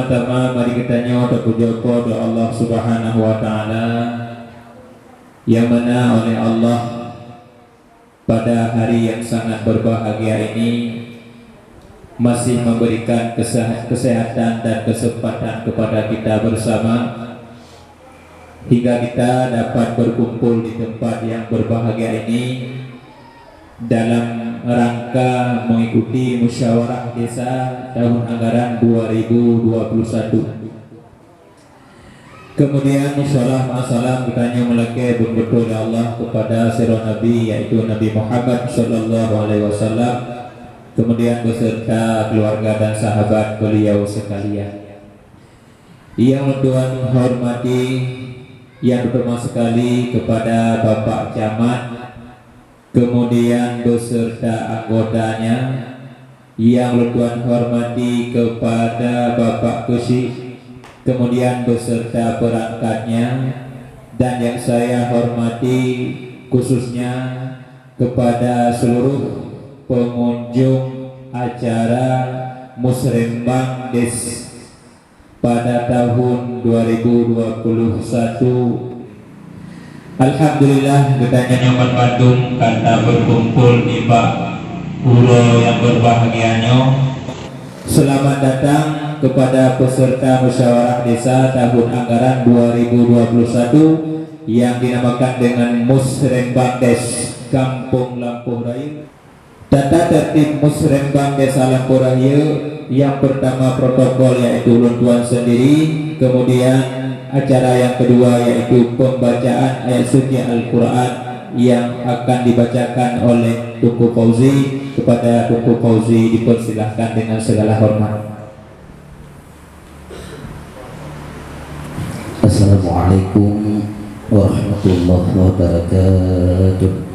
Pertama-tama mari kita nyoba puja kepada Allah Subhanahu wa taala yang mana oleh Allah pada hari yang sangat berbahagia ini masih memberikan kesehatan dan kesempatan kepada kita bersama hingga kita dapat berkumpul di tempat yang berbahagia ini dalam rangka mengikuti musyawarah desa tahun anggaran 2021. Kemudian salam kita nyamulake berbetul Allah kepada sirah Nabi yaitu Nabi Muhammad sallallahu alaihi wasallam, kemudian beserta keluarga dan sahabat beliau sekalian. Yang Tuhan hormati, yang pertama sekali kepada Bapak Camat, kemudian beserta anggotanya, yang Tuhan hormati kepada Bapak Kusi, kemudian beserta perangkatnya, dan yang saya hormati khususnya kepada seluruh pengunjung acara Musrembang Des pada tahun 2021. Alhamdulillah kita nyoman Bandung karena berkumpul di pulau yang berbahagianya. Selamat datang kepada peserta musyawarah desa tahun anggaran 2021 yang dinamakan dengan Musrembang Des Kampung Lampuh Raya. Tata tertib Musrembang Desa Lampuh Raya yang pertama protokol yaitu luntuan sendiri, kemudian acara yang kedua yaitu pembacaan ayat suci Al-Quran yang akan dibacakan oleh Tunku Fauzi. Kepada Tunku Fauzi dipersilahkan dengan segala hormat. Assalamualaikum warahmatullahi wabarakatuh.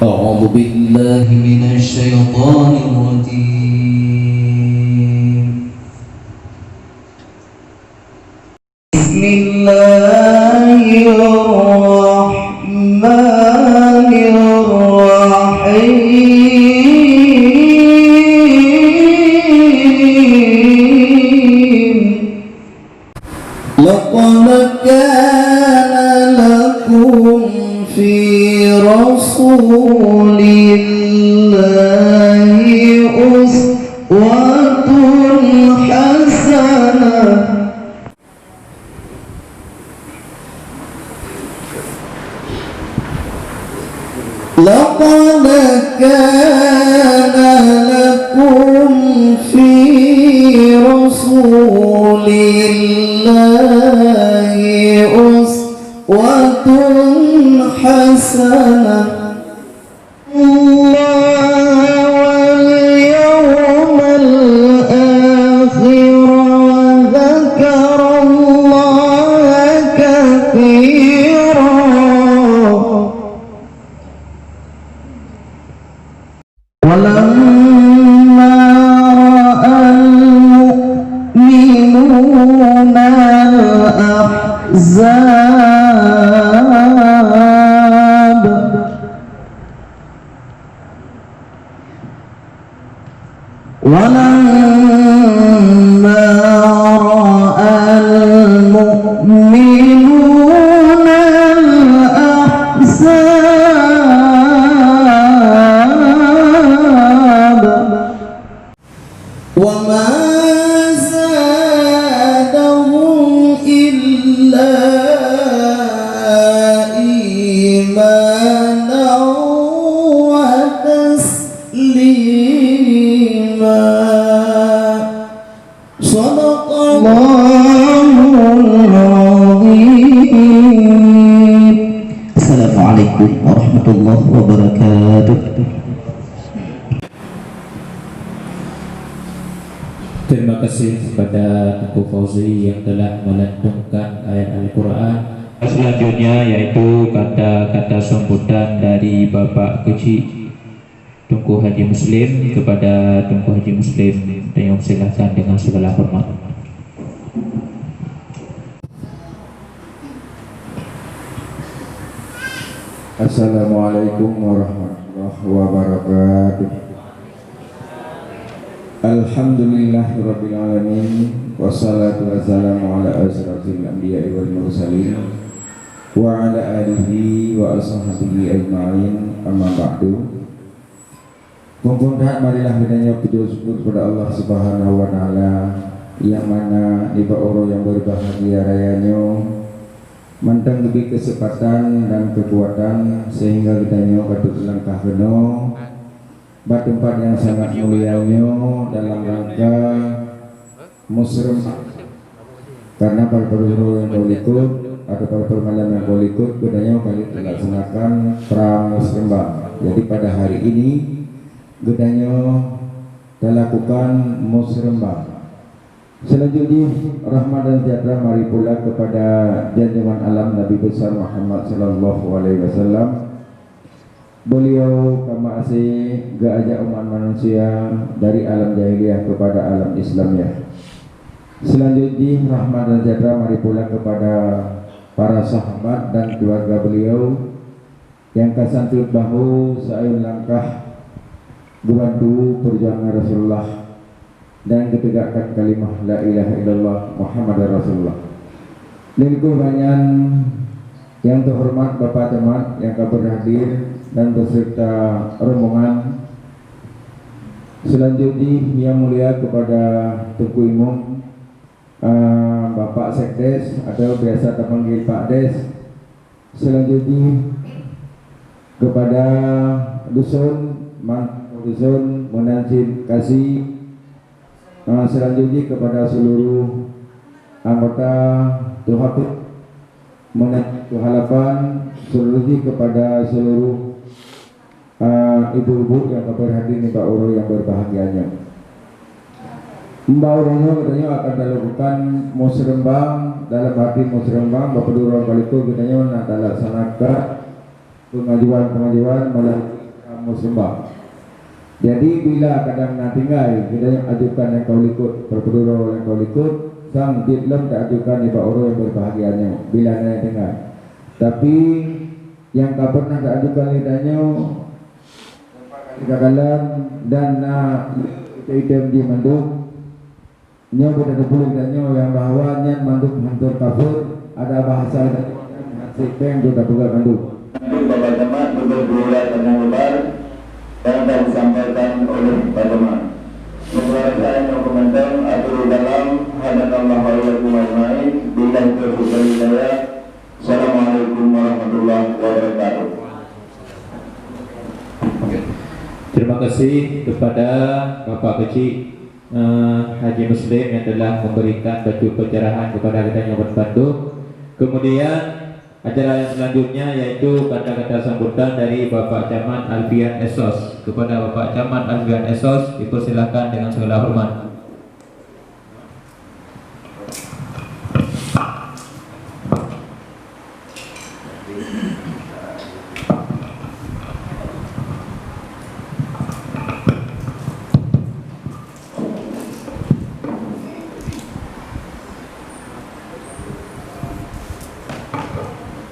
أعوذ بالله من الشيطان الرجيم. بسم الله الرحمن الرحيم. لقد كان لكم في رسول الله أسوة حسنة. لقد كان لكم في رسول الله أسوة حسنة. الله واليوم الآخر وذكر الله كثيرا. ولما رأى المؤمنون الأحزاب ولما رأى المؤمنون الأحزاب وما زادهم إلا إيمانا وتسليما. صدق الله العظيم. السلام عليكم ورحمة الله وبركاته. Terima kasih kepada Tunku Fauzi yang telah melantunkan ayat Al-Quran. Selanjutnya yaitu kata-kata sambutan dari Bapak Kecil Tunku Haji Muslim kepada Tunku Haji Muslim, dan yang silakan dengan segala hormat. Assalamualaikum warahmatullahi wabarakatuh. Alhamdulillahirabbil alamin wassalatu wassalamu ala asyrafil anbiya'i wal mursalin wa ala alihi wa ashabihi ajma'in, amma ba'du. Mumpun-mumpun marilah kita puji syukur kepada Allah Subhanahu wa taala yang mana di bawah yang berbahagia rayanya mantang lebih kesempatan dan kekuatan sehingga kita patut langkah penuh tempat yang sangat mulianya dalam rangka muslim, karena para guru yang boleh ikut atau para permalam yang boleh ikut gedanya kali melaksanakan perang muslimah. Jadi pada hari ini gedanya dilakukan muslimah. Selanjutnya rahmat dan sejahtera mari pula kepada junjungan alam Nabi besar Muhammad sallallahu alaihi wasallam. Beliau kama asih ajak umat manusia dari alam jahiliyah kepada alam Islamiyah. Selanjutnya rahmat dan sejahtera mari pula kepada para sahabat dan keluarga beliau yang kasantut bahu saayun langkah membantu perjuangan Rasulullah dan ketegakkan kalimah la ilaha illallah Muhammadar Rasulullah. Lingkup banyak yang terhormat Bapak Camat yang berhadir dan beserta rombongan. Selanjutnya yang mulia kepada Tengku Imam, Bapak Sekdes atau biasa terpanggil Pak Des. Selanjutnya kepada Dusun Menanjin Kasih. Selanjutnya kepada seluruh anggota Tuhapit Menanjin Halapan. Selanjutnya kepada seluruh ibu-ibu yang berhadir di Mbak Uro yang berbahagianya. Mbak Uro katanya akan dilakukan musrembang, dalam arti musrembang Bapak Duro Baliku katanya nak dilaksanakan pengajuan melalui musrembang. Jadi bila kadang nak tinggal kita yang ajukan yang kau ikut perpeduro yang kau ikut sang ditlem tak ajukan Mbak Uro yang berbahagianya bila nak tinggal. Tapi yang tak pernah tak ajukan lidahnya kegagalan dan item di manduk nya boleh dipulih lidahnya yang bahwa nya manduk hancur kafir ada bahasa dan sipeng juga bukan manduk. Bapak Camat berbeda dengan lebar yang telah disampaikan oleh Pak Camat. Mengucapkan komentar atau dalam hadanallahu alaikum ajmain bila terbuka hidayah. Assalamualaikum warahmatullahi wabarakatuh. Terima kasih kepada Bapak Kecil Haji Muslim yang telah memberikan baju pencerahan kepada kita yang berbantu. Kemudian acara yang selanjutnya yaitu kata-kata sambutan dari Bapak Camat Alfian Esos. Kepada Bapak Camat Alfian Esos dipersilakan dengan segala hormat.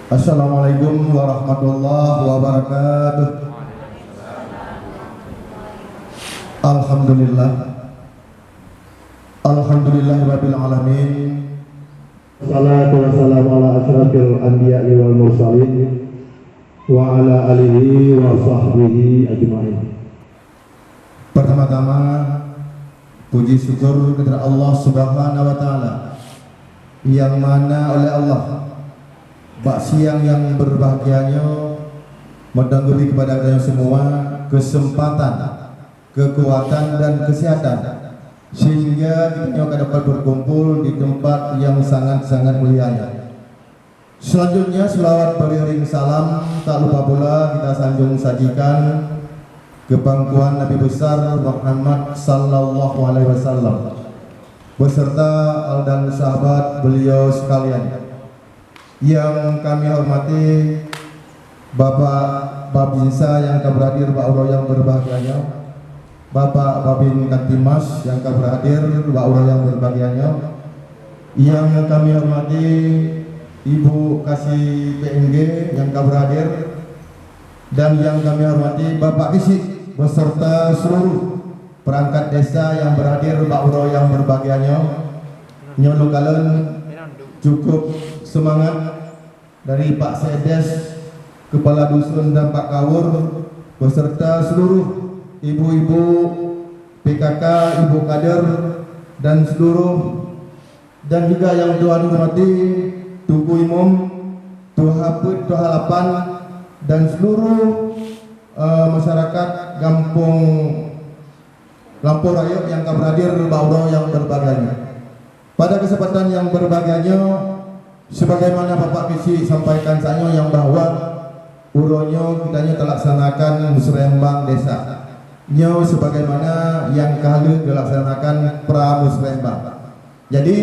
Assalamualaikum warahmatullahi wabarakatuh. Alhamdulillah. Alhamdulillahirabbil alamin. Salatu wassalamu ala asyrafil anbiya'i wal mursalin wa ala alihi wa sahbihi ajma'in. Pertama-tama puji syukur kepada Allah Subhanahu wa taala yang mana oleh Allah bak siang yang berbahagianya mendangguri kepada kalian semua kesempatan, kekuatan dan kesehatan sehingga kita dapat berkumpul di tempat yang sangat-sangat mulia. Selanjutnya selawat beriring salam tak lupa pula kita sanjung sajikan ke pangkuan Nabi besar Muhammad sallallahu alaihi wasallam beserta al dan sahabat beliau sekalian. Yang kami hormati Bapak Babinsa yang berhadir, Pak Uro yang berbahagianya, Bapak Babin Katimas yang berhadir, Pak Uro yang berbahagianya. Yang kami hormati Ibu Kasih PNG yang berhadir, dan yang kami hormati Bapak Kisik beserta seluruh perangkat desa yang berhadir, Pak Uro yang berbahagianya. Nyono kalian cukup semangat dari Pak Sedes, Kepala Dusun dan Pak Kawur beserta seluruh ibu-ibu PKK, ibu kader dan seluruh, dan juga yang Tuhan hormati Tuku Imam, Tuha Put, Tuha Lapan dan seluruh masyarakat Kampung Lampung Raya yang akan berhadir, Bauro yang berbahagia. Pada kesempatan yang berbahagia, sebagaimana Bapak Kisi sampaikan saya yang bahwa uronyo kitanya terlaksanakan musrembang desa. Nyo sebagaimana yang kali dilaksanakan pra musrembang. Jadi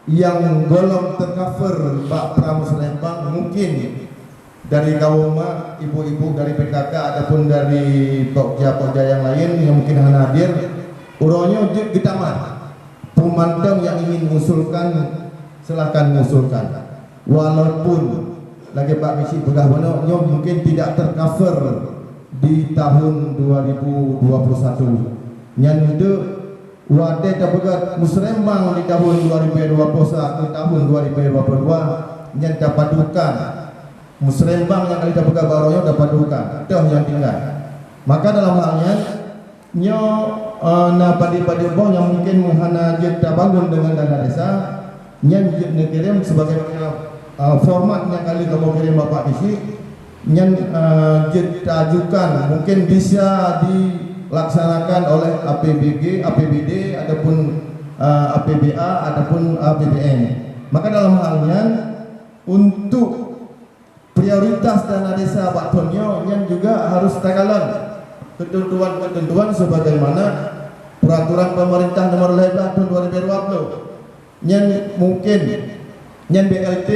yang golong tercover Pak pra musrembang mungkin dari kaum ibu-ibu dari PKK ataupun dari pokja-pokja yang lain yang mungkin hadir, uronyo kita mah pemantau yang ingin mengusulkan silakan mengusulkan. Walaupun lagi Pak Misi pegah nyo mungkin tidak tercover di tahun 2021. Nyande wadah dapat musrembang di tahun 2021 tahun 2022 yang dapat dukan musrembang yang kali dapat baronya dapat dukan itu yang tinggal. Maka dalam halnya nyo na padi-padi boh yang mungkin menghana kita bangun dengan dana desa yang dikirim sebagai format yang kali kamu kirim Bapak Isi yang kita ajukan mungkin bisa dilaksanakan oleh APBG, APBD ataupun APBA ataupun APBN. Maka dalam halnya untuk prioritas dana desa Pak Tonyo yang juga harus terkalan ketentuan-ketentuan sebagaimana peraturan pemerintah nomor 11 tahun 2020 yang mungkin yang BLT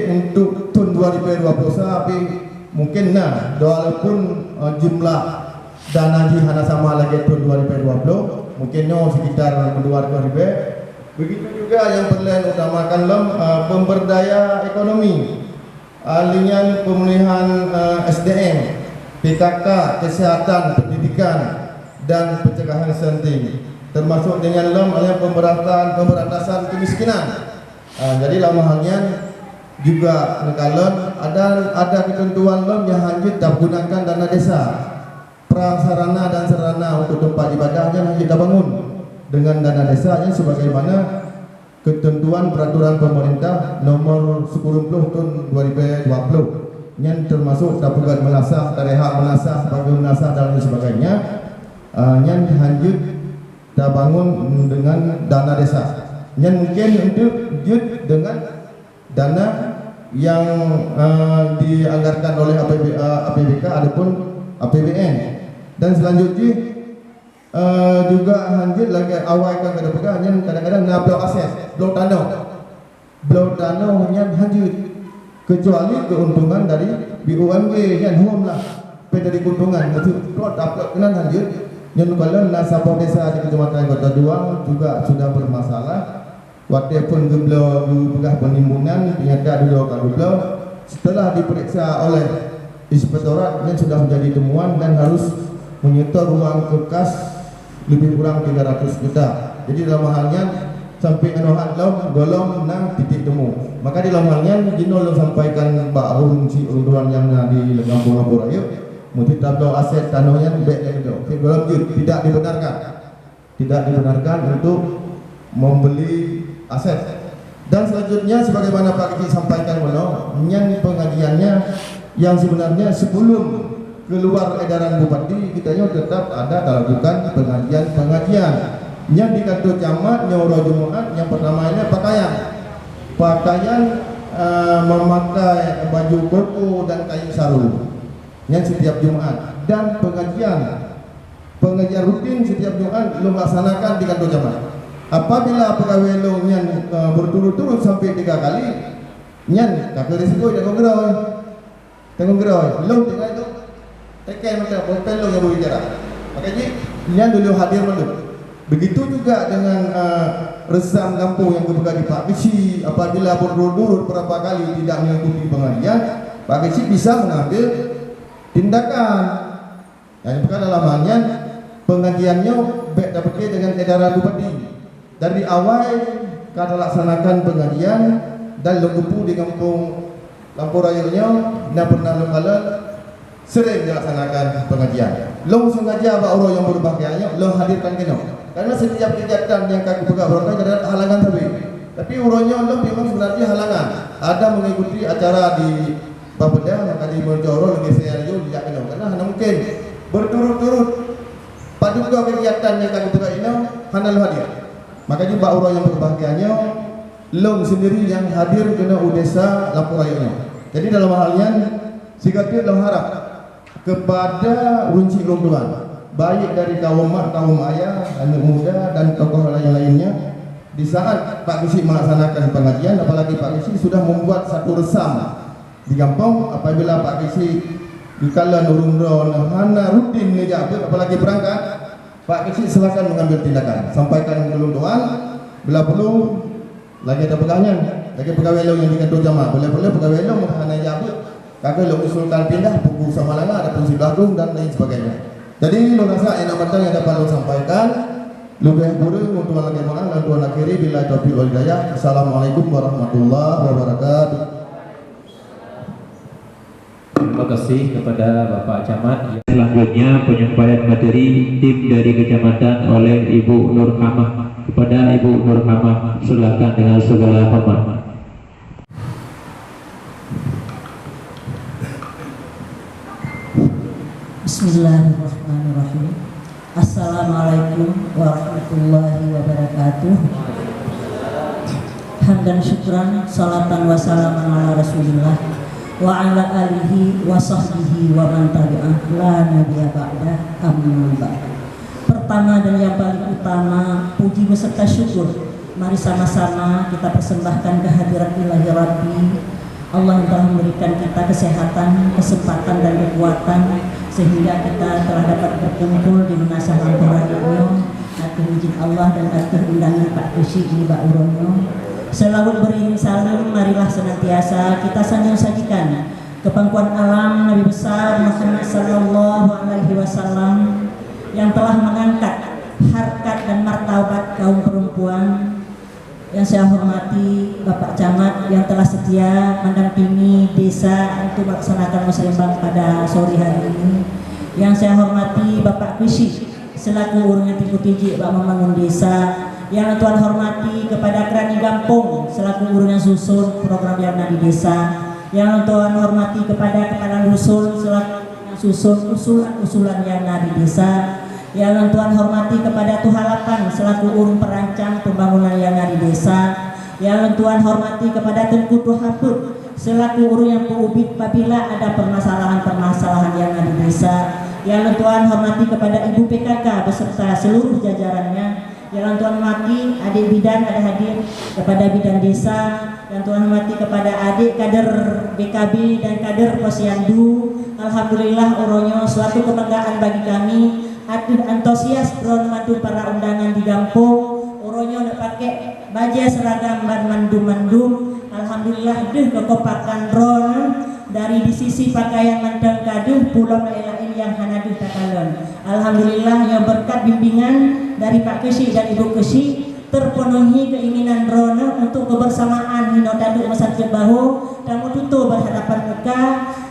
untuk tahun 2021 tapi mungkin walaupun jumlah dana di hana sama lagi tahun 2020 mungkin sekitar 200 begitu juga yang perlu utamakan pemberdaya ekonomi, aliran pemulihan SDM, PKK, kesehatan, pendidikan dan pencegahan stunting, termasuk dengan pemberantasan kemiskinan. Jadi lama halnya juga negalon ada ketentuan yang lanjut tak gunakan dana desa prasarana dan sarana untuk tempat ibadahnya yang kita bangun dengan dana desanya sebagaimana ketentuan peraturan pemerintah nomor 10 tahun 2020 yang termasuk dapat menasah, tareha menasah, bagi menasah dan sebagainya yang lanjut kita bangun dengan dana desa yang mungkin untuk dengan dana yang dianggarkan oleh APBK ataupun APBN. Dan selanjutnya juga lanjut lagi awal kan kadang-kadang kadang-kadang blok aset, blok tanah yang lanjut kecuali keuntungan dari BUMD yang home lah dari keuntungan itu plot upload kenan lanjut yang kalau nasabah desa di Kecamatan Kota Duang juga sudah bermasalah. Waktu pun geblo pegah penimbunan ternyata dulu setelah diperiksa oleh inspektorat yang sudah menjadi temuan dan harus menyetor uang kekas lebih kurang 300 juta. Jadi dalam halnya sampai anohan golong titik temu. Maka di dalam halnya Jino sampaikan Mbak Runci unduan yang di Kampung Lampung Raya mesti tablo aset tanahnya tidak dibenarkan untuk membeli aset. Dan selanjutnya sebagaimana Pak Kiki sampaikan yang pengajiannya yang sebenarnya sebelum keluar edaran bupati kita tetap ada lakukan pengajian yang di kantor camat nyawa Jumat. Yang pertama ini pakaian memakai baju koko dan kain sarung yang setiap Jumat, dan pengajian rutin setiap Jumat lo laksanakan di kantor camat. Apabila pegawai lo yang berturut-turut sampai 3 kali nyan kakak risiko tanggung gerai lo tinggal itu tekan macam hotel lo yang berbicara. Makanya nyan dulu hadir malu. Begitu juga dengan resam kampung yang berbuka di Pak Kisi. Apabila berturut-turut berapa kali tidak mengikuti pengajian, Pak Kisi bisa mengambil tindakan. Yang bukan dalamannya pengajiannya baik dapat dengan edaran bupati. Dari awal kita laksanakan pengajian dan legupu di kampung Lampur Rayanya, nak pernah lengkalan sering dilaksanakan pengajian. Long sengaja bak orang yang berbahagianya, long hadirkan kena. Karena setiap kegiatan yang kami pegang berangkat adalah halangan tapi urangnya long memang sebenarnya halangan. Ada mengikuti acara di Bapeda, maka di Mojoro lagi saya juga tidak kena. Karena hanya mungkin berturut-turut pada kegiatan yang kami pegang ini, hanya lo hadir. Makanya bak orang yang berbahagianya, long sendiri yang hadir kena udesa Lampur Rayanya. Jadi dalam halnya Sigatir dalam harap kepada runcing romdoan baik dari kaum mak, kaum ayah, anak muda dan tokoh lain-lainnya di saat Pak Kisi melaksanakan pengajian, apalagi Pak Kisi sudah membuat satu resam di kampung apabila Pak Kisi di kala nurung-nurung hana rutin menjabat apalagi berangkat, Pak Kisi silakan mengambil tindakan, sampaikan ke romdoan bila perlu lagi ada pegawainya, lagi pegawai lo yang dikantor jamaah, boleh-boleh pegawai lo hana jabat kakak lo usulkan pindah buku sama langa ada fungsi bagung dan lain sebagainya. Jadi lo rasa enak matang yang dapat lo sampaikan lebih buruk untuk lagi mana dan tuan akhiri bila taufiq wal hidayah. Assalamualaikum warahmatullahi wabarakatuh. Terima kasih kepada Bapak Camat. Selanjutnya penyampaian materi tim dari kecamatan oleh Ibu Nur Hamah. Kepada Ibu Nur Hamah silakan dengan segala hormat. Bismillahirrahmanirrahim. Assalamualaikum warahmatullahi wabarakatuh. Hamdan syukran, salatan wa salaman ala rasulillah wa ala alihi wa sahbihi wa man tabi'ah la nabiyya ba'da amma ba'd. Pertama dan yang paling utama, puji beserta syukur mari sama-sama kita persembahkan kehadiran ilahi Rabbi Allah yang telah memberikan kita kesehatan, kesempatan dan kekuatan sehingga kita telah dapat berkumpul di Menasah Lampur Rayanya atur izin Allah dan atur undangan Pak Kusi di Mbak Uronyo. Selawat beriring salam, marilah senantiasa kita sajikan kepangkuan alam Nabi besar Muhammad sallallahu alaihi wasallam yang telah mengangkat harkat dan martabat kaum perempuan. Yang saya hormati Bapak Camat yang telah setia mendampingi desa untuk melaksanakan muslimbang pada sore hari ini. Yang saya hormati Bapak Kusi selaku urungan Tipu Tiji Pak membangun desa. Yang Tuan hormati kepada Krani Gampung selaku urungan susun program yang ada di desa. Yang Tuan hormati kepada kepala dusun selaku susun usulan yang ada di desa. Yang Tuhan hormati kepada Tuhalapan selaku urung perancang pembangunan yang ada di desa. Yang Tuhan hormati kepada Tengku Tuhaput selaku urung yang berubit apabila ada permasalahan-permasalahan yang ada di desa. Yang Tuhan hormati kepada Ibu PKK beserta seluruh jajarannya. Yang Tuhan hormati adik bidan ada hadir kepada bidan desa. Yang Tuhan hormati kepada adik kader BKB dan kader Posyandu. Alhamdulillah orangnya suatu kebanggaan bagi kami. Aduh antusias drone mandu para undangan di Gampung oronyo nak pakai baju seragam ban mandum. Alhamdulillah deh kekopakan drone dari di sisi pakaian mandang kaduh pulau lain yang hanaduh takalon. Alhamdulillah yang berkat bimbingan dari Pak Kesi dan Ibu Kesi terpenuhi keinginan drone untuk kebersamaan hino daduk masjid bahu dan tutup berhadapan muka.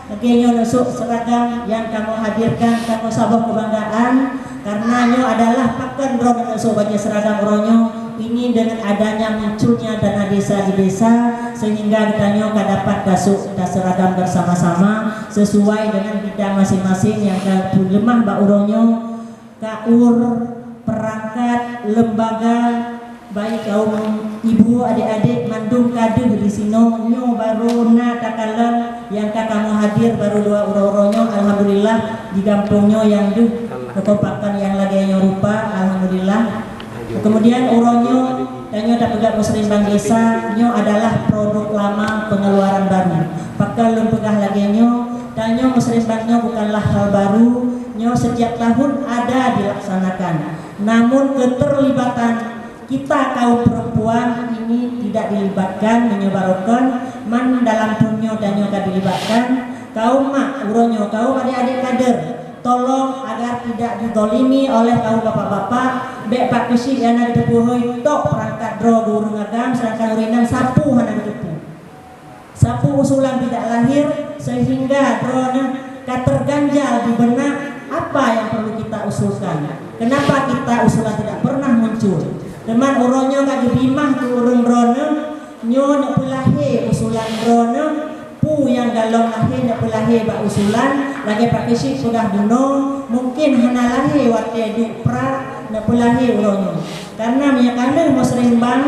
Akhirnya nusuk seragam yang kamu hadirkan kamu sabah kebanggaan karena nyo adalah pakan drone nusuk baju seragam ronyo ini dengan adanya munculnya dana desa di desa sehingga kita nyo dapat dasuk seragam bersama-sama sesuai dengan bidang masing-masing yang lemah Mbak Uronyo kaur perangkat lembaga baik kaum ibu adik-adik mandung kaduh di sino nyo baru na takalan yang kamu hadir baru dua uro-uronyo alhamdulillah di kampungnya yang duh kekompakan yang lagi nyo rupa alhamdulillah. Kemudian uronyo dan nyo dapat muslimbang desa nyo adalah produk lama pengeluaran baru pakal lempegah lagi nyo dan nyo muslimbangnya bukanlah hal baru nyo setiap tahun ada dilaksanakan namun keterlibatan kita kaum perempuan ini tidak dilibatkan menyebarkan man dalam dunia dan juga dilibatkan kaum mak uronyo, kaum adik-adik kader, tolong agar tidak didolimi oleh kaum bapak-bapak. Bek pak kesi yang ada depuhoi tok perangkat dro guru ngagam, sedangkan urinan sapu hana depu. Sapu usulan tidak lahir sehingga drone terganjal di benak apa yang perlu kita usulkan. Kenapa kita usulan tidak pernah muncul? Teman uronyo kaki bimah tu urung drone nyo nak pelahe usulan drone pu yang galong lahir nak pelahe bak usulan lagi pak kesik sudah bunuh mungkin hana lahir wate du pra nak pelahe uronyo karena minyak kandung mau sering bang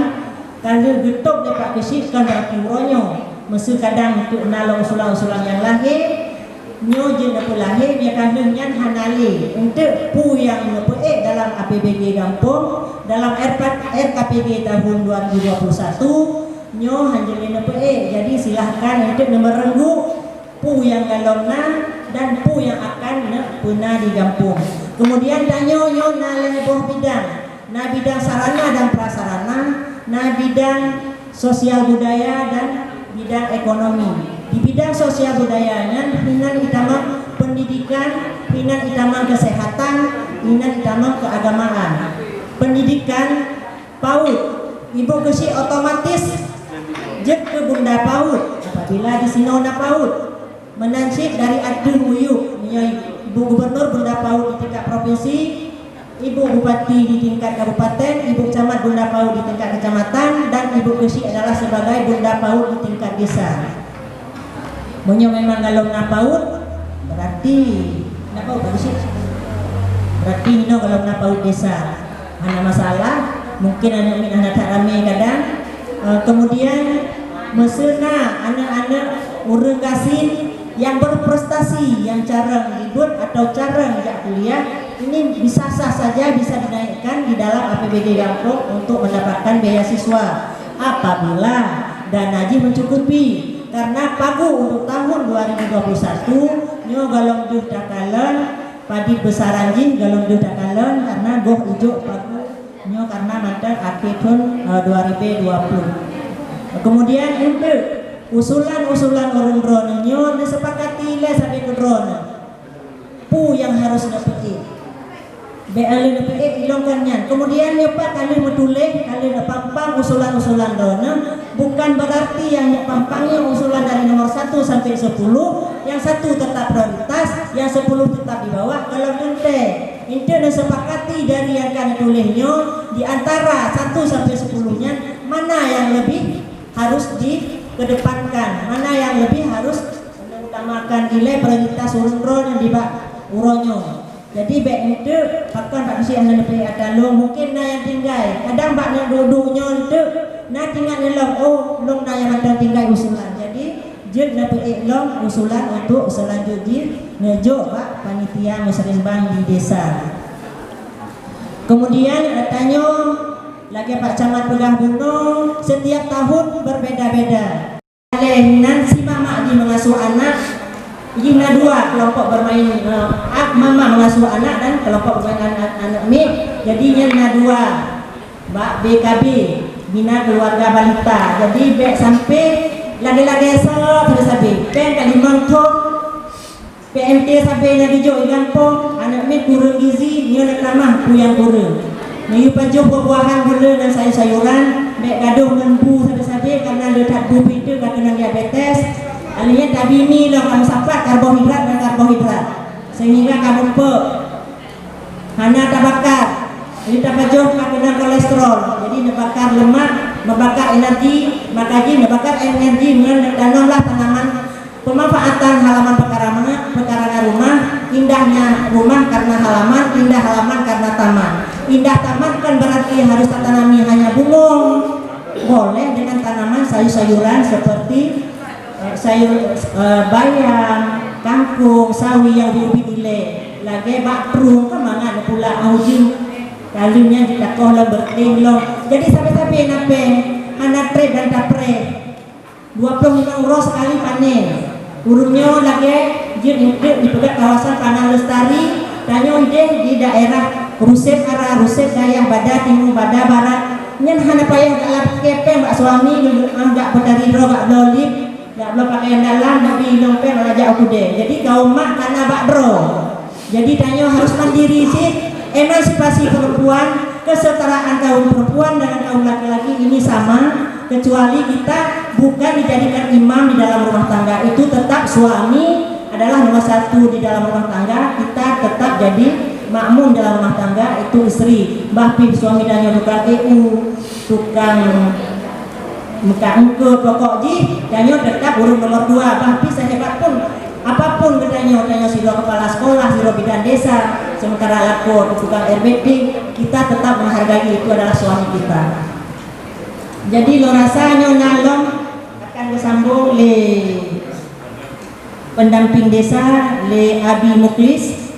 kandung getok de pak kesik kan berarti uronyo mesti kadang untuk nalo usulan-usulan yang lahir nyo je nak pelahe minyak kandungnya hanali untuk pu yang nepe dalam APBD Gampung dalam RKPG tahun 2021 nyo hanjelina jadi silahkan untuk merenggu pu yang galona dan pu yang akan punah di Gampung. Kemudian danyo nyo na leboh bidang, na bidang sarana dan prasarana, na bidang sosial budaya dan bidang ekonomi. Di bidang sosial budayanya hinan utama pendidikan, hinan utama kesehatan, hinan utama keagamaan. Pendidikan PAUD, ibu kesi otomatis jet ke bunda PAUD apabila di sinona PAUD menansib dari adu uyuk ibu gubernur bunda PAUD di tingkat provinsi, ibu bupati di tingkat kabupaten, ibu camat bunda PAUD di tingkat kecamatan, dan ibu kesi adalah sebagai bunda PAUD di tingkat desa. Monyo memang galong na PAUD berarti na PAUD berarti no galong na PAUD desa. Hanya masalah mungkin anak tak ramai kadang. Kemudian mesena anak-anak urang gasin yang berprestasi yang cara ribut atau cara tidak kuliah ini bisa sah saja bisa dinaikkan di dalam APBD Gampung untuk mendapatkan beasiswa apabila dana haji mencukupi. Karena pagu untuk tahun 2021 nyo galong duh dakalan padi besaran jin galong duh dakalan karena goh ijo pagu nyo karena mantan akhir tahun 2020. Kemudian untuk usulan-usulan orang drone nyo disepakati le sampai ke drone pu yang harus dapat BL DPE ilongkannya. Kemudian nyepat kali metuleh kali pampang usulan-usulan drone bukan berarti yang pampangnya usulan dari nomor 1 sampai 10 yang 1 tetap prioritas yang 10 tetap di bawah. Kalau nanti itu disepakati dari yang kan tulehnya di antara 1 sampai 10-nya mana yang lebih harus dikedepankan, mana yang lebih harus mengutamakan nilai prioritas urun yang di uronyo. Jadi baik itu pakan pak si anak lebih ada lo mungkin na yang tinggal kadang pak nak duduknya itu na tinggal elok long na yang ada tinggal usulan jadi jet dapat elok usulan untuk selanjutnya ngejo pak panitia musrimbang di desa. Kemudian tanya lagi Pak Camat Pegah Gunung setiap tahun berbeda-beda. Lehinan si mama di mengasuh anak Jina 2 kelompok bermain mama mengasuh anak dan kelompok bermain anak mi jadinya 2 Mbak BKB bina keluarga balita jadi bek sampai lagi-lagi terus sampai pen kali mangkok PMT sampai lagi jo gampong anak mi kurang gizi nyo nak ramah ku yang kurang Mayu pajuh buah-buahan gula dan sayur-sayuran bek gaduh ngembu sampai karena letak bubi itu kena diabetes. Alinya tabini lo kamu sapat karbohidrat dan karbohidrat sehingga kamu hana tabakar jadi tapajoh kena kolesterol jadi membakar lemak membakar energi makaji membakar energi mendanamlah tanaman pemanfaatan halaman pekarangan rumah indahnya rumah karena halaman indah halaman karena taman indah taman kan berarti harus tanami hanya bunga boleh dengan tanaman sayur-sayuran seperti sayur bayam, kangkung, sawi yang diubi-ile lagi bakprung kemana ada pula aujing kalinya ditakoh lah berkelong jadi sampai-sampai nape anak tre dan dapre 25 euro sekali panen urungnya lagi jin di pegat kawasan Panang Lestari danyo ide di daerah Rusep arah Rusep Dayah Bada Timur Bada Barat nyen hana payah dalam kepeng mbak suami enggak pedari ro mbak lolip nak belum pakaian dalam Nabi nompel raja aku deh. Jadi kaum mak karena bakbro. Jadi tanya harus mandiri sih. Emansipasi perempuan, kesetaraan kaum perempuan dengan kaum laki-laki ini sama, kecuali kita bukan dijadikan imam di dalam rumah tangga. Itu tetap suami adalah nomor satu di dalam rumah tangga, kita tetap jadi makmum dalam rumah tangga, itu istri. Bahpi suami dan tukang EU, tukang muka pokok ji, danyo tetap urung nomor dua. Bahpi sehebat pun apapun katanya silo kepala sekolah, silo bidan desa, sementara lapor tukang RBP, kita tetap menghargai itu adalah suami kita. Jadi lo rasanya nalong akan bersambung le pendamping desa le Abi Muklis.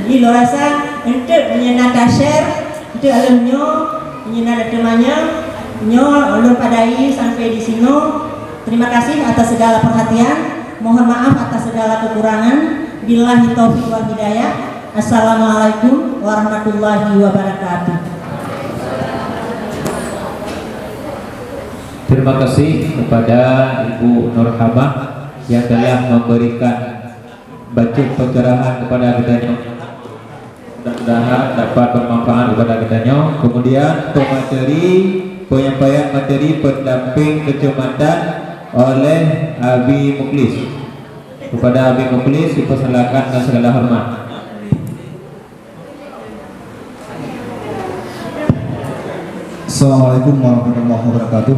Jadi lo rasa untuk menyenangkan share untuk alamnya menyenangkan temannya nyo lo padai sampai di sini. Terima kasih atas segala perhatian. Mohon maaf atas segala kekurangan. Billahi taufiq wal hidayah. Assalamualaikum warahmatullahi wabarakatuh. Terima kasih kepada Ibu Nurhamah yang telah memberikan bacaan pencerahan kepada kita. Mudah-mudahan dapat bermanfaat kepada kita. Kemudian pemateri penyampaian materi pendamping kecamatan oleh Abi Muklis. Kepada Abi Muklis dipersilakan dengan segala hormat. Assalamualaikum warahmatullahi wabarakatuh.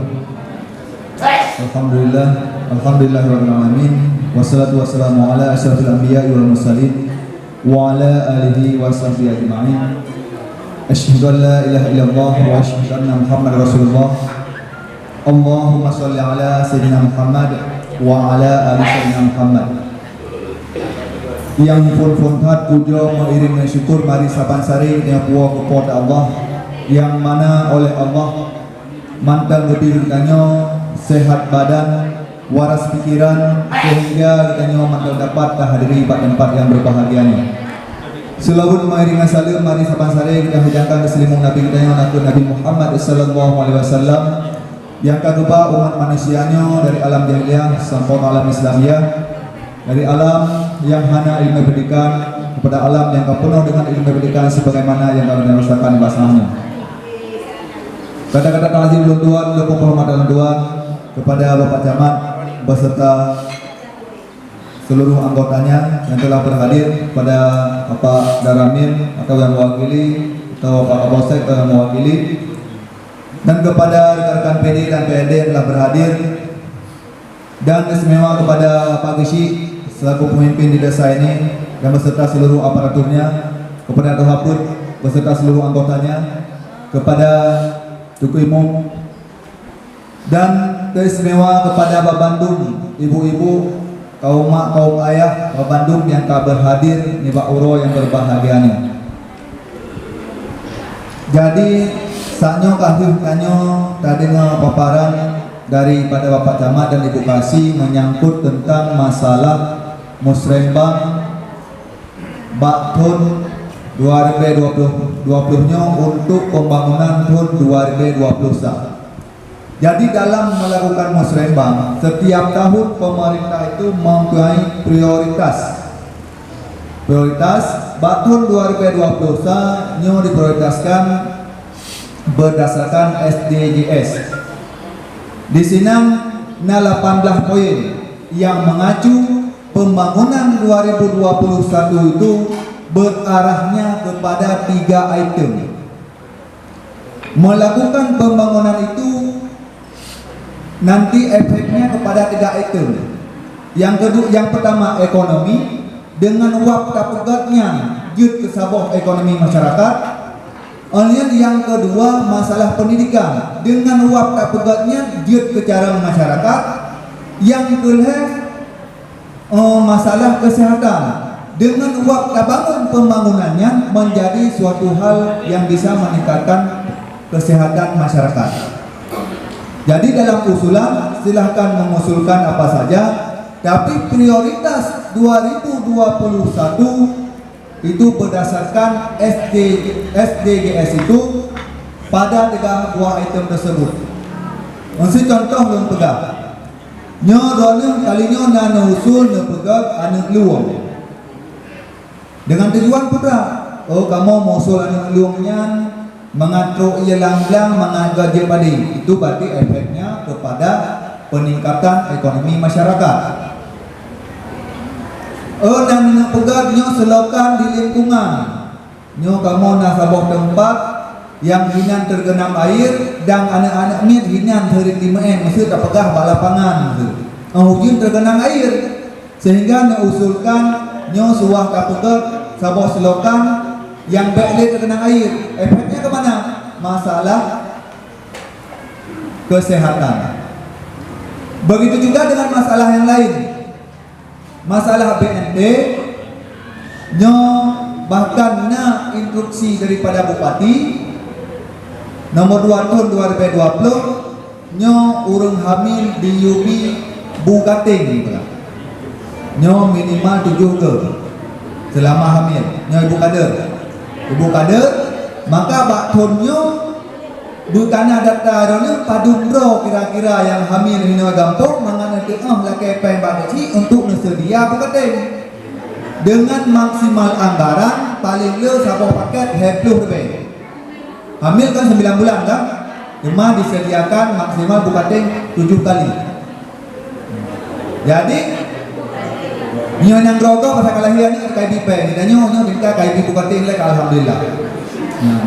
Alhamdulillahirabbil alamin wassalatu wassalamu ala asyrafil anbiya'i wal mursalin wa ala alihi wa sahbihi ajma'in. Asyhadu an la ilaha illallah wa asyhadu anna Muhammadar Rasulullah. Allahumma shalli ala sayyidina Muhammad wa ala ali sayyidina Muhammad. Yang pun hat puja mengiring dengan syukur mari saban sari dengan puas kepada Allah yang mana oleh Allah mantan diberikannya sehat badan, waras pikiran, sehingga kita mantan dapat menghadiri tempat yang berbahagia ini. Selalu mengiringi salam mari saban sari kita hujangkan keselimung Nabi kita yang Nabi Muhammad sallallahu alaihi wasallam yang kedua umat manusianya dari alam jahiliyah sampai alam Islamiyah, dari alam yang hanya ilmu pendidikan kepada alam yang penuh dengan ilmu pendidikan sebagaimana yang kami rasakan bahasanya. Kata-kata ta'zim Tuhan, lebih penghormatan Tuhan kepada Bapak Camat beserta seluruh anggotanya yang telah berhadir, pada Bapak Daramin atau yang mewakili atau Bapak Kapolsek yang mewakili, dan kepada rekan-rekan PD dan PND yang telah berhadir, dan istimewa kepada Pak Gesi selaku pemimpin di desa ini dan beserta seluruh aparaturnya, kepada Tohaput beserta seluruh anggotanya, kepada Tuku Imum, dan istimewa kepada Bapak Bandung, ibu-ibu, kaum mak, kaum ayah Bapak Bandung yang tak berhadir di Pak Uro yang berbahagia ini. Jadi sanyo kahih kanyo tadi paparan daripada Bapak Camat dan Ibu Kasih menyangkut tentang masalah musrembang Baktun 2020-nya untuk pembangunan tahun 2021. Jadi dalam melakukan musrembang, setiap tahun pemerintah itu mempunyai prioritas. Tahun 2020 nya diprioritaskan berdasarkan SDGs. Di sini 18 poin yang mengacu pembangunan 2021 itu berarahnya kepada 3 item. Melakukan pembangunan itu nanti efeknya kepada 3 item. Yang pertama ekonomi, dengan waktu pegatnya jut kesabok ekonomi masyarakat. Yang kedua masalah pendidikan, dengan waktu pegatnya jut kecara masyarakat. Yang kedua masalah kesehatan, dengan waktu bangun pembangunannya menjadi suatu hal yang bisa meningkatkan kesehatan masyarakat. Jadi dalam usulan silahkan mengusulkan apa saja, tapi prioritas 2021 itu berdasarkan SDGs itu pada 3 item tersebut. Masih contoh belum pegang. Nyo rono kalinya nana usul na pegat anak luang. Dengan tujuan putra, oh kamu mau usul anak luangnya mengatur ia lang-lang mengajar je padi. Itu berarti efeknya kepada peningkatan ekonomi masyarakat. Oh nana pegat nyo selokan di lingkungan. Nyo kamu nasabah tempat yang hinan tergenang air dan anak-anak ni hinan terik limaen mesti tak pegah balapangan tu. Hujung tergenang air sehingga nak usulkan nyo suah kapegat sabah selokan yang baik tergenang air. Efeknya ke mana? Masalah kesehatan. Begitu juga dengan masalah yang lain. Masalah BNT nyo bahkan na instruksi daripada bupati Nomor 2 tahun 2020 nyo urang hamil di UB Bukating nyo minimal 7 ke selama hamil nyo ibu kader maka bak tahun nyo bukana data nyo padumro kira-kira yang hamil nyo gampang mangana ke laki pen bak kecil untuk sedia Bukating dengan maksimal anggaran paling le satu paket 20 lebih. Hamil kan 9 bulan kan? Cuma disediakan maksimal Bukating 7 kali. Jadi nyo nang grogo pasal kelahiran ni KIB pen dan nyo minta KIB Bukating lek alhamdulillah.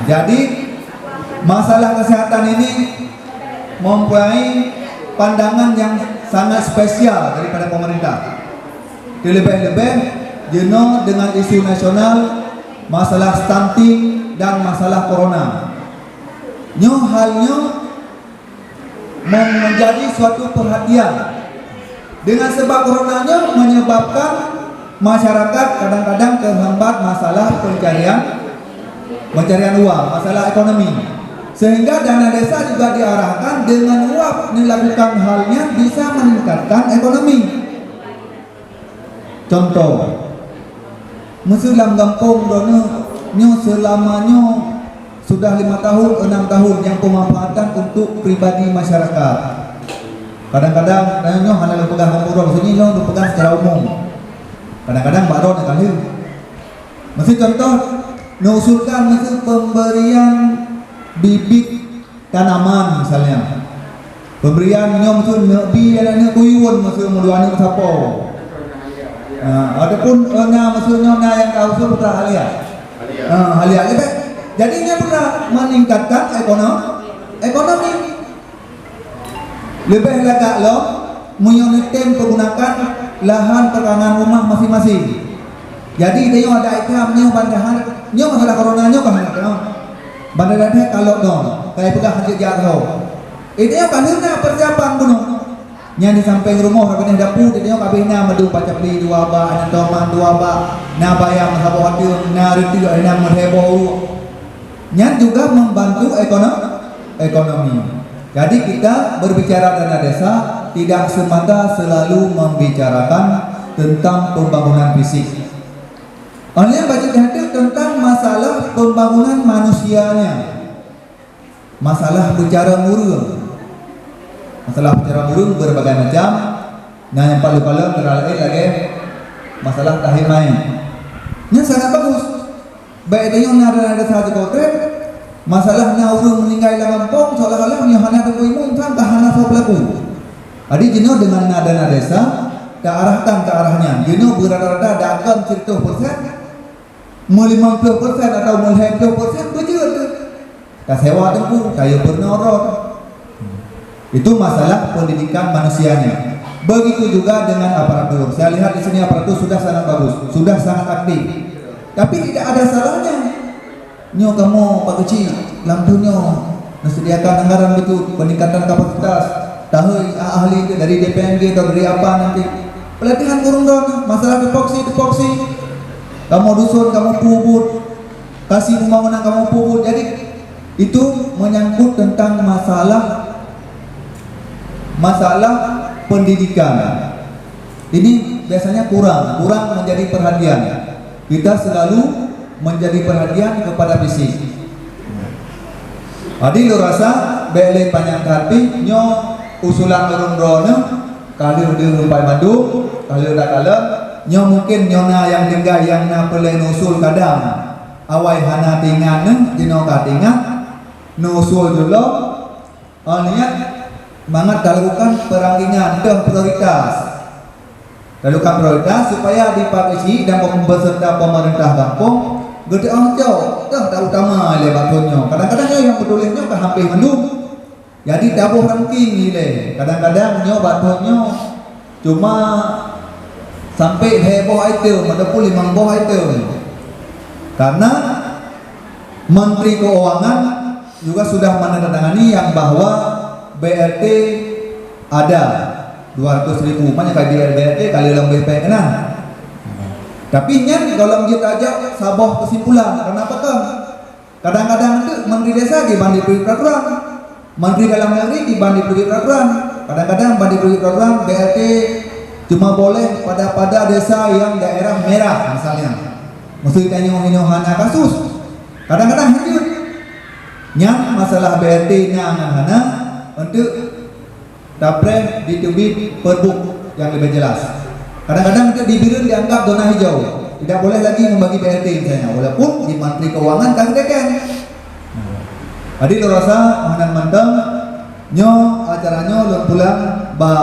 Jadi masalah kesehatan ini mempunyai pandangan yang sangat spesial daripada pemerintah. Terlebih-lebih jenuh dengan isu nasional, masalah stunting dan masalah corona. Nyo halnya menjadi suatu perhatian. Dengan sebab coronanya menyebabkan masyarakat kadang-kadang terhambat masalah pencarian uang, masalah ekonomi. Sehingga dana desa juga diarahkan dengan uap melakukan halnya bisa meningkatkan ekonomi. Contoh, Muslim kampung nyo selamanya sudah 5 tahun, 6 tahun yang pemanfaatan untuk pribadi masyarakat. Kadang-kadang nyo hanya pegang kampung sini nyo pegang secara umum. Kadang-kadang baru nak kali. Mesti contoh, nyo usulkan mesti pemberian bibit tanaman misalnya. Pemberian nyo mesti nebi ana kuyun mesti meluani siapa. Adapun maksudnya yang kau usul putra halia. Halia lebih. Jadi dia pernah meningkatkan ekonomi. Lebih lagi lo menyunitin menggunakan lahan perkangan rumah masing-masing. Jadi dia ada ikamnya bandahan, nyo masalah coronanya kan bandahan kalau dong, kayak pegang hasil jatuh. Itu yang paling persiapan gunung. Yang di samping rumah kabin dapur dia kabinnya madu baca beli 2 bak ada toman 2 bak na bayang sabo hadir na reti na merhebo yang juga membantu ekonomi. Jadi kita berbicara dana desa tidak semata selalu membicarakan tentang pembangunan fisik. Oleh baca hadir tentang masalah pembangunan manusianya. Masalah bicara murung. Masalah bicara murung berbagai macam. Nah yang paling-paling terlalu lagi masalah tahir main. Ini sangat bagus. Baik dia yang ada satu konkret. Masalahnya urung meninggal dalam kampung seolah-olah yang hanya terkoi mungkin bahana so pelaku. Adi jenuh dengan dana desa diarahkan ke arahnya. Jenuh berada-rada dagang 100%, 50% atau 50% bejut. Kasewa tempuh, kayu bernorot. Itu masalah pendidikan manusianya. Begitu juga dengan aparatur. Saya lihat di sini aparatur sudah sangat bagus, sudah sangat aktif. Tapi tidak ada salahnya. Nyo kamu Pak Kecil, lampunya disediakan anggaran betul peningkatan kapasitas. Tahu ahli dari DPNG atau dari apa nanti. Pelatihan kurung dong, masalah tupoksi. Kamu dusun, kamu puput, kasih pembangunan kamu puput. Jadi itu menyangkut tentang masalah pendidikan. Ini biasanya kurang menjadi perhatian. Kita selalu menjadi perhatian kepada fisik. Adi lo rasa bele panjang tapi nyo usulan turun drone kalau dia umpai Bandung, kalau dah kalah, nyo mungkin nyona yang tinggal yang na pelai nusul kadang awai hana tingan jino ka tingan nusul dulu niat mangat lakukan perangkingan dan prioritas lakukan prioritas supaya dipakai dan beserta pemerintah kampung gede jauh tak utama lebat tonyo kadang-kadang yang pedulihnya kan hampir mendung jadi tabuh ranking nilai kadang-kadang nyo batonyo cuma sampai heboh itu, ada pun 5 boh itu. Karena Menteri Keuangan juga sudah menandatangani yang bahwa BRT ada 200.000, makanya kayak BRT kali lebih pengenan. Tapi nyen kalau kita aja sabah kesimpulan, kenapa kan? Kadang-kadang itu Menteri Desa dibanding peraturan, Menteri Dalam Negeri dibanding peraturan, kadang-kadang banding peraturan BRT cuma boleh pada desa yang daerah merah misalnya. Mesti tanya hana kasus. Kadang-kadang hanyut. Yang masalah BRT nya hana untuk dapre ditubit perbuk yang lebih jelas. Kadang-kadang itu dibirin dianggap zona hijau. Tidak boleh lagi membagi BRT misalnya. Walaupun di Menteri Keuangan kan dekan. Jadi lo rasa hanan manteng nyo acaranya lo pulang ba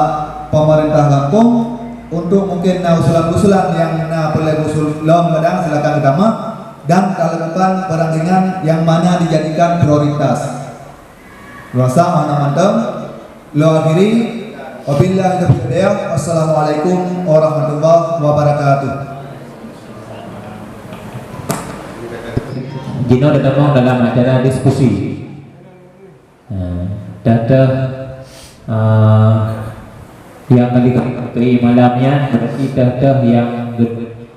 pemerintah kampung untuk mungkin usulan-usulan yang boleh usul long kadang silakan utama dan lakukan perandingan yang mana dijadikan prioritas. Rasa mana mantap. Lo akhiri wabillahi taufiq wal hidayah. Assalamualaikum warahmatullahi wabarakatuh. Jino datang dalam acara diskusi. Data yang kali malamnya berarti data yang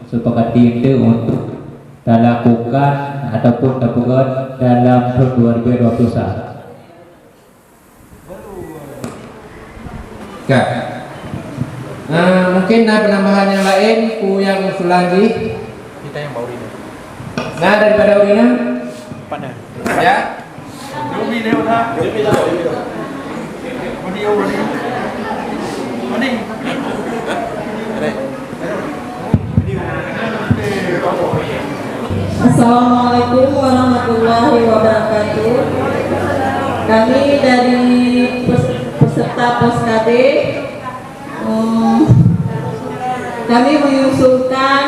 sepakati itu untuk dilakukan ataupun dilakukan dalam tahun 2021. Ya. Mungkin ada penambahan yang lain yang usul lagi. Kita yang baru ini. Nah daripada Urina. Pada. Ya. Assalamualaikum warahmatullahi wabarakatuh. Kami dari peserta POSKB kami mengusulkan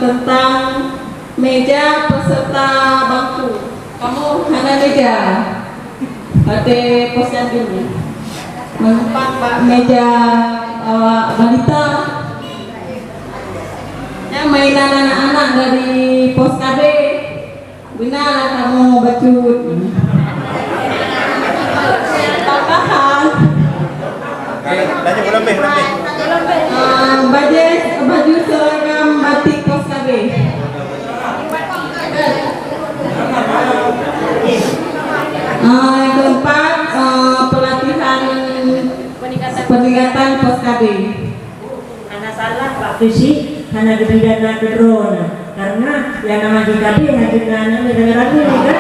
tentang meja peserta bangku. Kamu hana meja ada posyandu meja balita yang mainan anak-anak dari POSKB. Benar kamu bacut tambahan baju seragam batik POSKB. Yang keempat pelatihan peningkatan POSKB. Karena salah Pak Visi, karena dana drone, karena yang nama JKB hanya dana negara ini kan.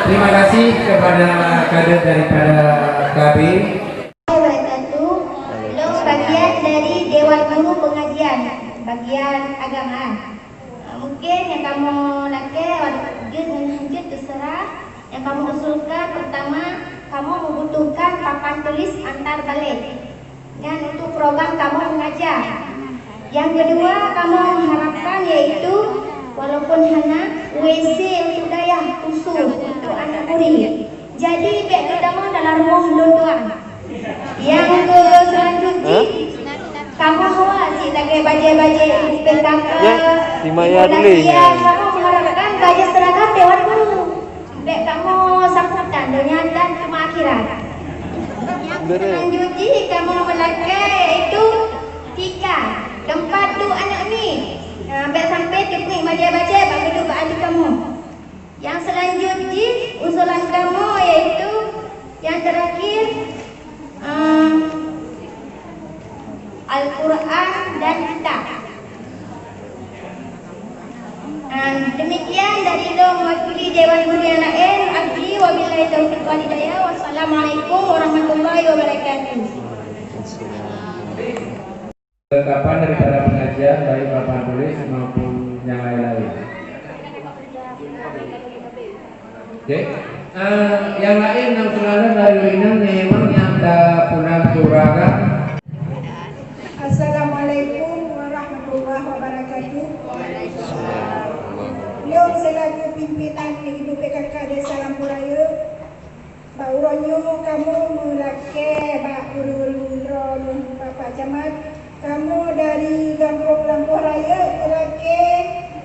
Terima kasih kepada kader daripada KB. Lo bagian dari Dewan Guru Pengajian bagian agama. Mungkin yang kamu lanjut terserah. Yang kamu usulkan pertama, kamu membutuhkan papan tulis antar balik dan untuk program kamu mengajar. Yang kedua, kamu mengharapkan yaitu walaupun hanya WC untuk dayah usul untuk anak kurir. Jadi baik pertama dalam rumah lunduan. Yang ke selanjutnya, kamu awak si tagai bajai-bajai PKK. Kamu mengharapkan bajai seragam Dewan Guru. Baik kamu sambutan dunia dan kemakhiran. Selanjutnya kamu melakai itu tiga tempat tu anak ni. Baik sampai teknik bajai-bajai bagi tu baju kamu. Yang selanjutnya usulan kamu yaitu yang terakhir Al-Quran dan kitab. Demikian dari lo mewakili Dewan Guru yang lain. Abdi wabillahi Wabillahi taufiq wal hidayah. Wassalamualaikum warahmatullahi wabarakatuh. Kelengkapan daripada pengajian baik papan tulis maupun yang lain-lain. Oke. Yang lain yang saudara dari Lina memang yang ada punang suragan. Assalamualaikum warahmatullahi wabarakatuh. Beliau selaku pimpinan Ibu PKK Desa Lampu Raya, bauronyo kamu melake bak urun Bapak Camat, kamu dari Kampung Lampu Raya melake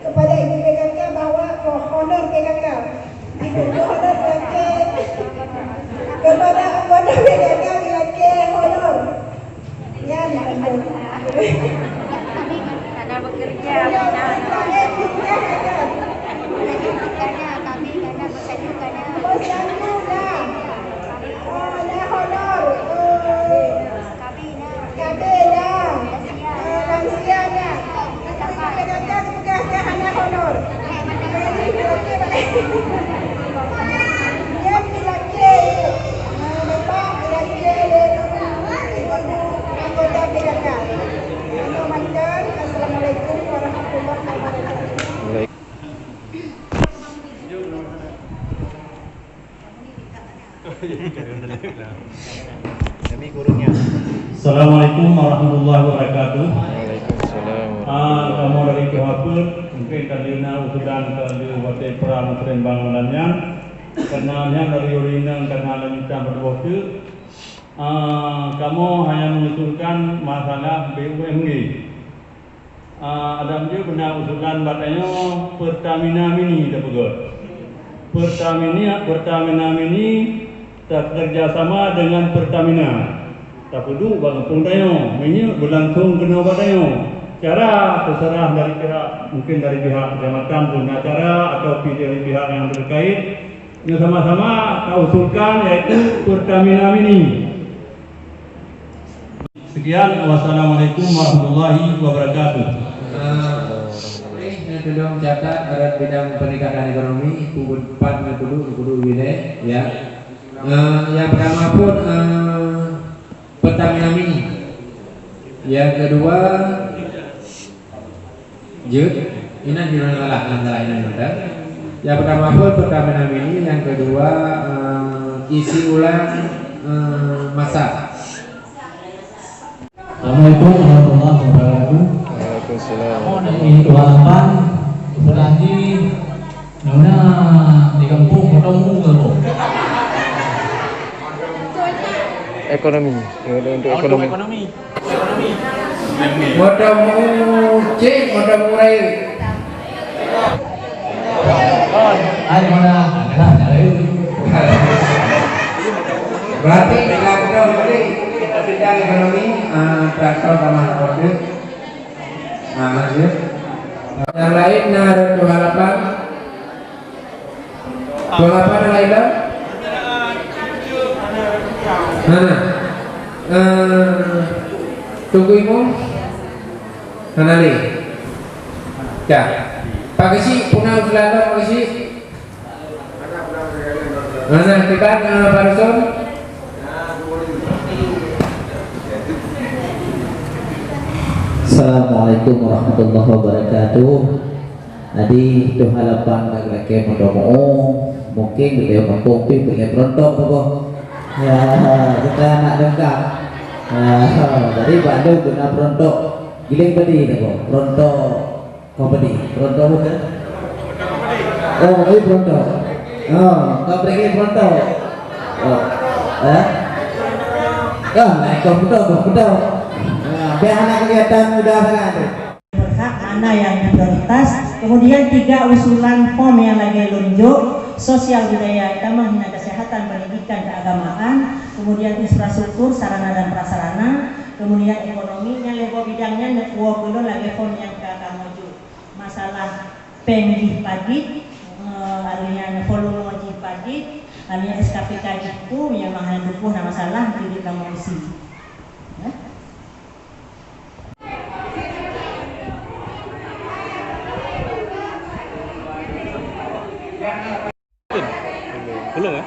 kepada Ibu PKK bawa honor PKK. Ibu honor melake kepada anggota PKK melake honor. Ya, Karena bekerja, Assalamualaikum warahmatullahi wabarakatuh. Assalamualaikum warahmatullahi wabarakatuh. Kamu dari Kehapur, mungkin kalian usulan ke Wate Pramutin bangunannya, kenalnya dari Urinang karena minta berwaktu. Kamu hanya mengusulkan masalah BUMG. Ada juga pernah usulan batanya Pertamina Mini terpegot. Pertamina Mini tak kerjasama dengan Pertamina. Tak perlu bang pungtayo, minyak berlangsung kena batayo. Cara terserah dari pihak, mungkin dari pihak kecamatan punya cara atau dari pihak yang terkait. Yang sama-sama kita usulkan yaitu Pertamina Mini. Sekian, wassalamualaikum warahmatullahi wabarakatuh. Ini tolong catat ada bidang peningkatan ekonomi kubur 4 kudu wilayah ya. Yang pertama pun Pertamina Mini. Yang kedua ini di antara ini ada. Yang pertama pun Pertamina Mini, yang kedua isi ulang masak. Assalamualaikum warahmatullahi wabarakatuh. Waalaikumsalam. Oh, dari 28 berarti nona di kampung ketemu kalau Ekonomi. Untuk ekonomi. Modal murai. Ada mana? Berarti lockdown tadi kita bidang ekonomi traktor sama kode. Lanjut. Yang lain ada 28 yang lain dah. Mana? Tunggu ibu. Mana ni? Ya. Pak Kesi, punah usulan Pak Kesi. Mana kita Pak Rasul? Assalamualaikum warahmatullahi wabarakatuh. Tadi itu harapan laki-laki mudah-mudahan mungkin beliau mampu punya perontok apa? Ya, kita nak dengar. Jadi Bandung guna perontok giling padi apa? Perontok kompedi. Perontok bukan? Oh, ini perontok. Oh, kau pergi perontok. Oh, betul. Biar anak kegiatan mudah sangat. Berhak mana yang prioritas. Kemudian 3 usulan form yang lagi lunjuk, sosial budaya, hina kesehatan, pendidikan, keagamaan, kemudian infrastruktur, sarana dan prasarana, kemudian ekonomi, yang lebo bidangnya network dulu lagi form yang akan maju. Masalah pemilih pagi, alinya volume wajib pagi, alinya SKPK itu yang mahal dukuh nama masalah di kamu isi. Belum ya?